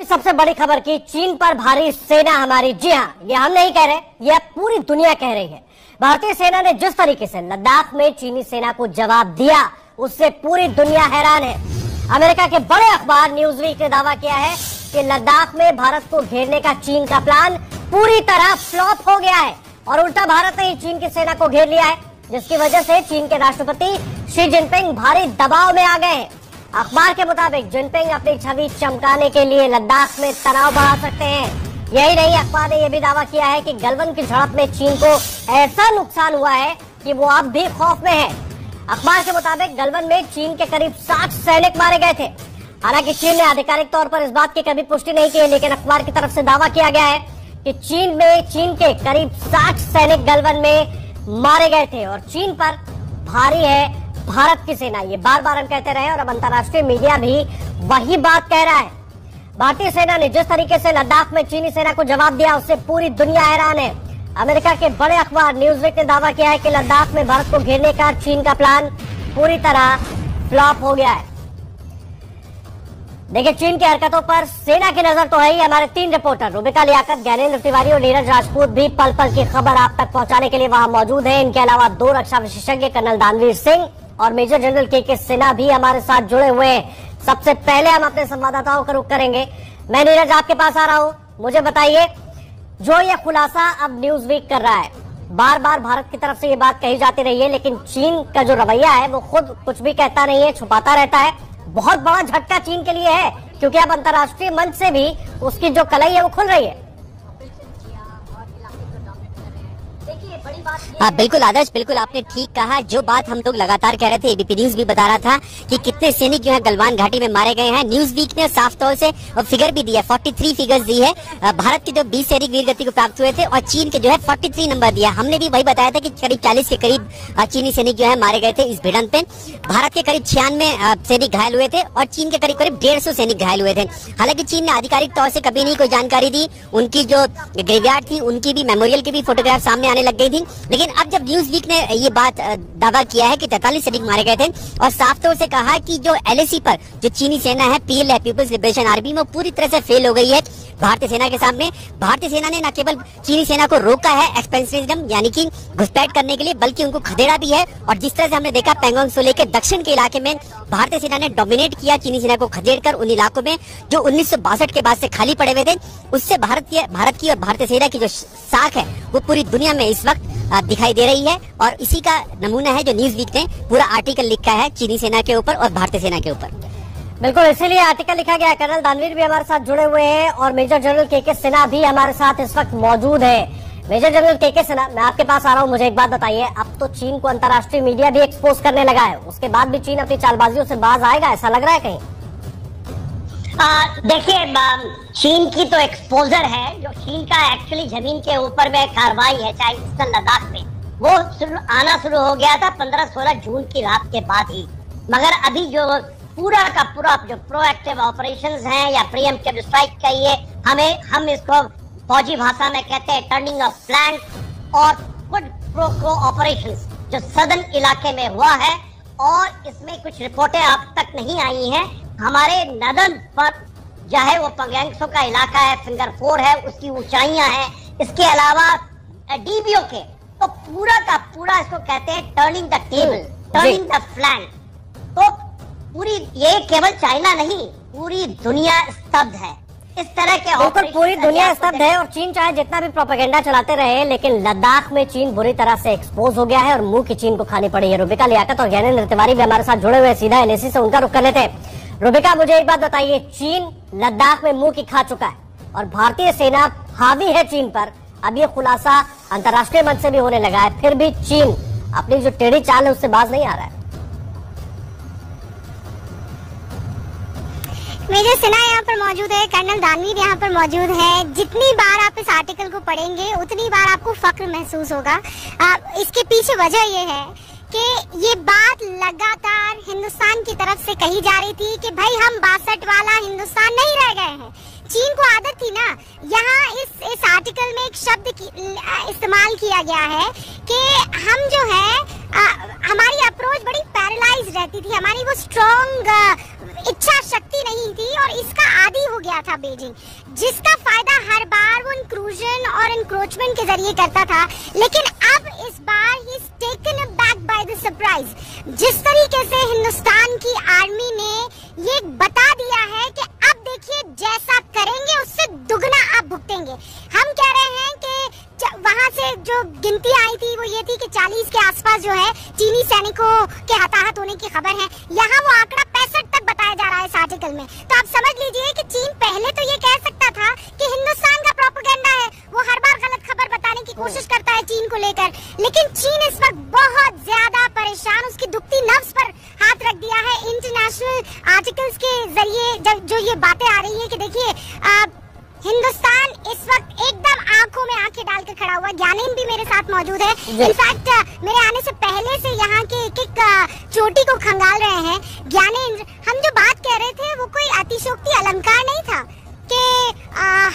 सबसे बड़ी खबर की चीन पर भारी सेना हमारी। जी हाँ, ये हम नहीं कह रहे, ये पूरी दुनिया कह रही है। भारतीय सेना ने जिस तरीके से लद्दाख में चीनी सेना को जवाब दिया, उससे पूरी दुनिया हैरान है। अमेरिका के बड़े अखबार न्यूज़वीक ने दावा किया है कि लद्दाख में भारत को घेरने का चीन का प्लान पूरी तरह फ्लॉप हो गया है और उल्टा भारत ने चीन की सेना को घेर लिया है, जिसकी वजह से चीन के राष्ट्रपति शी जिनपिंग भारी दबाव में आ गए हैं। अखबार के मुताबिक जिनपिंग अपनी छवि चमकाने के लिए लद्दाख में तनाव बढ़ा सकते हैं। यही नहीं, अखबार ने यह भी दावा किया है कि गलवान की झड़प में चीन को ऐसा नुकसान हुआ है कि वो अब भी खौफ में है। अखबार के मुताबिक गलवान में चीन के करीब 60 सैनिक मारे गए थे। हालांकि चीन ने आधिकारिक तौर पर इस बात की कभी पुष्टि नहीं की है, लेकिन अखबार की तरफ से दावा किया गया है कि चीन के करीब 60 सैनिक गलवान में मारे गए थे और चीन पर भारी है भारत की सेना। ये बार बार हम कहते रहे और अब अंतर्राष्ट्रीय मीडिया भी वही बात कह रहा है। भारतीय सेना ने जिस तरीके से लद्दाख में चीनी सेना को जवाब दिया, उससे पूरी दुनिया हैरान है। अमेरिका के बड़े अखबार न्यूज़वीक ने दावा किया है कि लद्दाख में भारत को घेरने का चीन का प्लान पूरी तरह फ्लॉप हो गया है। देखिए, चीन की हरकतों पर सेना की नजर तो है ही। हमारे 3 रिपोर्टर रुबिका लियाकत, ज्ञानेंद्र तिवारी और नीरज राजपूत भी पल पल की खबर आप तक पहुंचाने के लिए वहां मौजूद हैं। इनके अलावा 2 रक्षा विशेषज्ञ कर्नल दानवीर सिंह और मेजर जनरल के सिन्हा भी हमारे साथ जुड़े हुए हैं। सबसे पहले हम अपने संवाददाताओं का रुख करेंगे। मैं नीरज आपके पास आ रहा हूं, मुझे बताइए, जो ये खुलासा अब न्यूज़वीक कर रहा है, बार बार भारत की तरफ से ये बात कही जाती रही है, लेकिन चीन का जो रवैया है वो खुद कुछ भी कहता नहीं है, छुपाता रहता है। बहुत बड़ा झटका चीन के लिए है, क्योंकि अब अंतर्राष्ट्रीय मंच से भी उसकी जो कलई है वो खुल रही है। हाँ बिल्कुल आदर्श, बिल्कुल आपने ठीक कहा। जो बात हम लोग लगातार कह रहे थे, एबीपी न्यूज भी बता रहा था कि कितने सैनिक जो है गलवान घाटी में मारे गए हैं। न्यूज़वीक ने साफ तौर से फिगर भी दिया, 43 फिगर्स दी है। भारत के जो 20 सैनिक वीर गति को प्राप्त हुए थे और चीन के जो है 43 नंबर दिया। हमने भी वही बताया था कि करीब 40 के करीब चीनी सैनिक जो है मारे गए थे इस भिड़ंत में। भारत के करीब 96 सैनिक घायल हुए थे और चीन के करीब 150 सैनिक घायल हुए थे। हालांकि चीन ने आधिकारिक तौर से कभी नहीं कोई जानकारी दी। उनकी जो ग्रेवयार्ड थी, उनकी भी मेमोरियल की भी फोटोग्राफ सामने आने लग गई थी। लेकिन अब जब न्यूज़वीक ने ये बात दावा किया है कि 43 सैनिक मारे गए थे और साफ तौर से कहा कि जो एलएसी पर जो चीनी सेना है, पीएलए पीपल्स लिबरेशन आर्मी, वो पूरी तरह से फेल हो गई है भारतीय सेना के सामने। भारतीय सेना ने न केवल चीनी सेना को रोका है एक्सपेंसिज्म यानी कि घुसपैठ करने के लिए, बल्कि उनको खदेड़ा भी है। और जिस तरह से हमने देखा पैंगोंग सो लेके दक्षिण के इलाके में भारतीय सेना ने डोमिनेट किया चीनी सेना को खदेड़कर उन इलाकों में जो 1962 के बाद से खाली पड़े हुए थे। उससे भारत की और भारतीय सेना की जो साख है वो पूरी दुनिया में इस वक्त दिखाई दे रही है। और इसी का नमूना है जो न्यूज़वीक ने पूरा आर्टिकल लिखा है चीनी सेना के ऊपर और भारतीय सेना के ऊपर। बिल्कुल, इसीलिए आर्टिकल लिखा गया। कर्नल दानवीर भी हमारे साथ जुड़े हुए हैं और मेजर जनरल के सिन्हा भी हमारे साथ इस वक्त मौजूद है। मेजर जनरल के सिन्हा, मैं आपके पास आ रहा हूं, मुझे एक बात बताइए, अब तो चीन को अंतर्राष्ट्रीय मीडिया भी एक्सपोज करने लगा है, उसके बाद भी चीन अपनी चालबाजियों से बाज आएगा, ऐसा लग रहा है कहीं? देखिए, चीन की तो एक्सपोजर है, जो चीन का एक्चुअली जमीन के ऊपर में कार्रवाई है, चाहे ईस्टर्न लद्दाख में, वो आना शुरू हो गया था 15-16 जून की रात के बाद ही। मगर अभी जो पूरा का पूरा जो प्रोएक्टिव ऑपरेशंस हैं या प्रीएम्प्टिव स्ट्राइक कहिए, हम इसको फौजी भाषा में कहते हैं टर्निंग ऑफ फ्लैंक और क्विड प्रो क्वो ऑपरेशंस, जो सदर्न इलाके में हुआ है। और इसमें कुछ रिपोर्टें अब तक नहीं आई हैं। हमारे नदन पर चाहे वो पंगयांगसो का इलाका है, फिंगर 4 है, उसकी ऊंचाइयां हैं, इसके अलावा डीबीओ के, तो पूरा का पूरा इसको कहते हैं turning the table, turning the flank. तो पूरी, ये केवल चाइना नहीं, पूरी दुनिया स्तब्ध है इस तरह के। बिल्कुल, पूरी दुनिया स्तब्ध है और चीन चाहे जितना भी प्रोपेगेंडा चलाते रहे, लेकिन लद्दाख में चीन बुरी तरह से एक्सपोज हो गया है और मुंह की चीन को खानी पड़ी है। रुबिका लियाकत और ज्ञानेंद्र तिवारी भी हमारे साथ जुड़े हुए, सीधा एलएसी से उनका रुख कर लेते हैं। रुबिका, मुझे एक बात बताइए, चीन लद्दाख में मुंह की खा चुका है और भारतीय सेना हावी है चीन पर। अब ये खुलासा अंतर्राष्ट्रीय मंच से भी होने लगा है, फिर भी चीन अपनी जो टेढ़ी चाल है उससे बाज नहीं आ रहा है। मेजर सिन्हा यहाँ पर मौजूद है, कर्नल दानवीर यहाँ पर मौजूद है। जितनी बार आप इस आर्टिकल को पढ़ेंगे उतनी बार आपको फक्र महसूस होगा। इसके पीछे वजह ये है कि ये बात लगातार हिंदुस्तान की तरफ से कही जा रही थी कि भाई हम 62 वाला हिंदुस्तान नहीं रह गए हैं। चीन को आदत थी ना, यहाँ इस आर्टिकल में एक शब्द इस्तेमाल किया गया है कि हम जो है हमारी अप्रोच बड़ी पैरालाइज रहती थी, हमारी वो स्ट्रॉन्ग इच्छा शक्ति नहीं थी और इसका आदी हो गया था बीजिंग, जिसका फायदा हर बार वो इंक्लूजन और इंक्रोचमेंट के जरिए करता था। लेकिन अब इस बार he is taken back by the surprise. जिस तरीके से हिंदुस्तान की आर्मी ने ये बता दिया है कि अब देखिए जैसा करेंगे उससे दुगना आप भुगतेंगे। हम कह रहे हैं कि वहां से जो गिनती आई थी वो ये थी कि 40 के आसपास जो है चीनी सैनिकों के हताहत होने की खबर है। यहाँ वो आंकड़ा 65 तक बताया जा रहा है इस आर्टिकल में। तो आप समझ लीजिए कि चीन पहले तो ये कह सकता था कि हिंदुस्तान का प्रोपेगेंडा है, वो हर बार गलत खबर बताने की कोशिश करता है चीन को लेकर। लेकिन चीन इस वक्त बहुत ज्यादा परेशान, उसकी दुखती नब्ज पर हाथ रख दिया है। इंटरनेशनल आर्टिकल्स के जरिए जो ये बातें आ रही है कि देखिए हिंदुस्तान इस वक्त एकदम आंखों में आंखें डालकर खड़ा हुआ। ज्ञानेंद्र भी मेरे साथ मौजूद है। इनफैक्ट मेरे आने से पहले से यहाँ के एक चोटी को खंगाल रहे हैं। ज्ञानेंद्र, हम जो बात कह रहे थे वो कोई अतिशोक्ति अलंकार नहीं था कि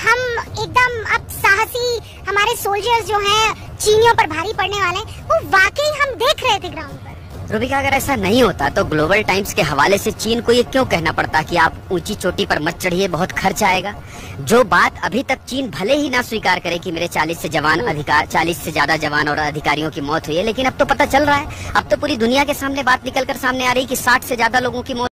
हम एकदम अब साहसी हमारे सोल्जर्स जो हैं चीनियों पर भारी पड़ने वाले, वो वाकई हम देख रहे थे ग्राउंड पर। रूबिका, अगर ऐसा नहीं होता तो ग्लोबल टाइम्स के हवाले से चीन को ये क्यों कहना पड़ता कि आप ऊंची चोटी पर मत चढ़िए, बहुत खर्च आएगा। जो बात अभी तक चीन भले ही ना स्वीकार करे कि मेरे 40 से ज्यादा जवान और अधिकारियों की मौत हुई है, लेकिन अब तो पता चल रहा है, अब तो पूरी दुनिया के सामने बात निकलकर सामने आ रही है कि 60 से ज्यादा लोगों की मौत